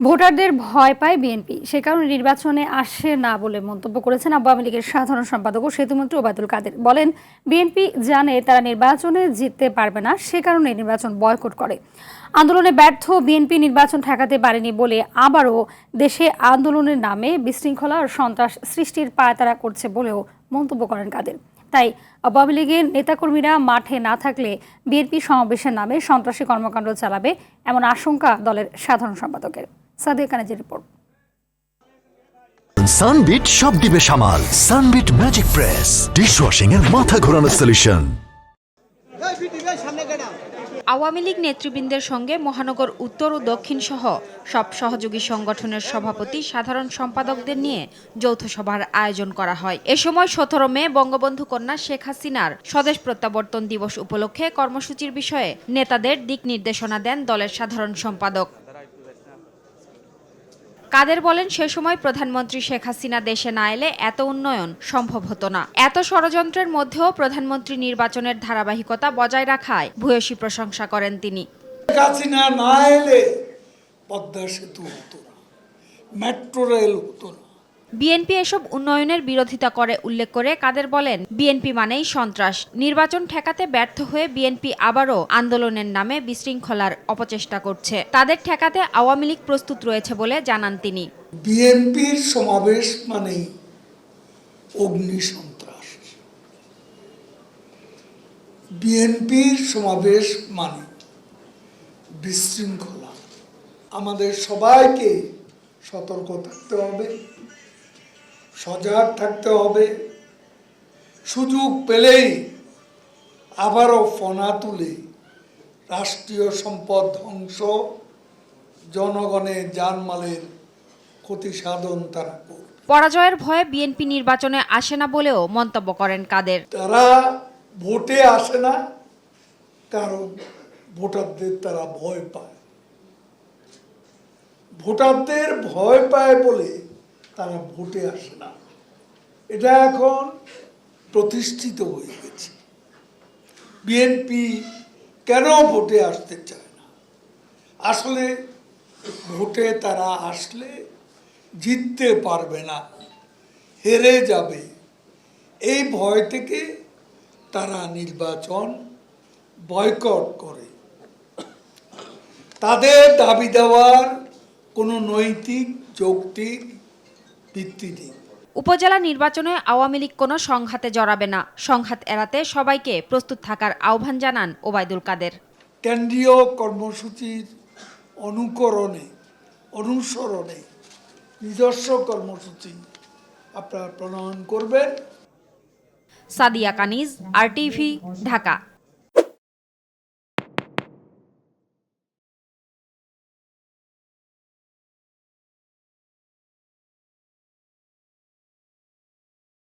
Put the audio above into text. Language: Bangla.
ভোটারদের ভয় পায় বিএনপি, সে কারণে নির্বাচনে আসে না বলে মন্তব্য করেছেন আওয়ামী লীগের সাধারণ সম্পাদক ও সেতুমন্ত্রী ওবায়দুল কাদের। বলেন, বিএনপি জানে তারা নির্বাচনে জিততে পারবে না, সে কারণে নির্বাচন বয়কট করে। আন্দোলনে ব্যর্থ বিএনপি নির্বাচন ঠেকাতে পারেনি বলে আবারও দেশে আন্দোলনের নামে বিশৃঙ্খলা ও সন্ত্রাস সৃষ্টির পায়তারা করছে বলেও মন্তব্য করেন কাদের। তাই আওয়ামী লীগের নেতাকর্মীরা মাঠে না থাকলে বিএনপি সমাবেশের নামে সন্ত্রাসী কর্মকাণ্ড চালাবে এমন আশঙ্কা দলের সাধারণ সম্পাদকের। সাদিয়া কানেজের রিপোর্ট। সানবিট সব দিবে সামাল। সানবিট ম্যাজিক প্রেস ডিশওয়াশিং এর মাথা ঘোরানো সলিউশন। আওয়ামী লীগ নেতৃবৃন্দের সঙ্গে মহানগর উত্তর ও দক্ষিণ সহ সব সহযোগী সংগঠনের সভাপতি, সাধারণ সম্পাদকদের নিয়ে যৌথ সভার আয়োজন করা হয়। এ সময় 17 মে বঙ্গবন্ধু কন্যা শেখ হাসিনার স্বদেশ প্রত্যাবর্তন দিবস উপলক্ষে কর্মসূচির বিষয়ে নেতাদের দিক নির্দেশনা দেন দলের সাধারণ সম্পাদক কাদের। বলেন, সে সময় প্রধানমন্ত্রী শেখ হাসিনা দেশে না এলে এত উন্নয়ন সম্ভব হতো না। এত ষড়যন্ত্রের মধ্যেও প্রধানমন্ত্রী নির্বাচনের ধারাবাহিকতা বজায় রাখায় ভূয়সী প্রশংসা করেন তিনি। শেখ হাসিনা না এলে পদ্মা সেতু হতো না, মেট্রো রেল হতো না। বিএনপি এসব উন্নয়নের বিরোধিতা করে উল্লেখ করে কাদের বলেন, বিএনপি মানেই সন্ত্রাস। নির্বাচন ঠেকাতে ব্যর্থ হয়ে বিএনপি আবারও আন্দোলনের নামে বিশৃঙ্খলার অপচেষ্টা করছে। তাদের ঠেকাতে আওয়ামী লীগ প্রস্তুত রয়েছে বলে জানান তিনি। বিএনপির সমাবেশ মানেই অগ্নি সন্ত্রাস, বিএনপির সমাবেশ মানে বিশৃঙ্খলা। আমাদের সবাইকে সতর্ক থাকতে হবে, সজাগ থাকতে হবে। সুযোগ পেলেই আবারও ফনা তুলে রাষ্ট্রীয় সম্পদ ধ্বংস, জনগণের জানমালের ক্ষতি সাধন তারা করবে। পরাজয়ের ভয়ে বিএনপি নির্বাচনে আসে না বলেও মন্তব্য করেন কাদের। তারা ভোটে আসে না কারণ ভোটারদের তারা ভয় পায়। ভোটারদের ভয় পায় বলে তারা ভোটে আসে না। এটা এখন প্রতিষ্ঠিত হয়ে গেছে। বিএনপি কেন ভোটে আসতে চায় না? আসলে ভোটে তারা আসলে জিততে পারবে না, হেরে যাবে। এই ভয় থেকে তারা নির্বাচন বয়কট করে। তাদের দাবি দেওয়ার কোনো নৈতিক যৌক্তিক ভিত্তি নেই। উপজেলা নির্বাচনে আওয়ামী লীগ কোনো সংঘাতে জড়াবে না। সংঘাত এড়াতে সবাইকে প্রস্তুত থাকার আহ্বান জানান ওবায়দুল কাদের। কেন্দ্রীয় কর্মসূচির অনুসরণে নিজস্ব কর্মসূচি আপনারা প্রণয়ন করবেন। সাদিয়া কানিজ, RTV, ঢাকা।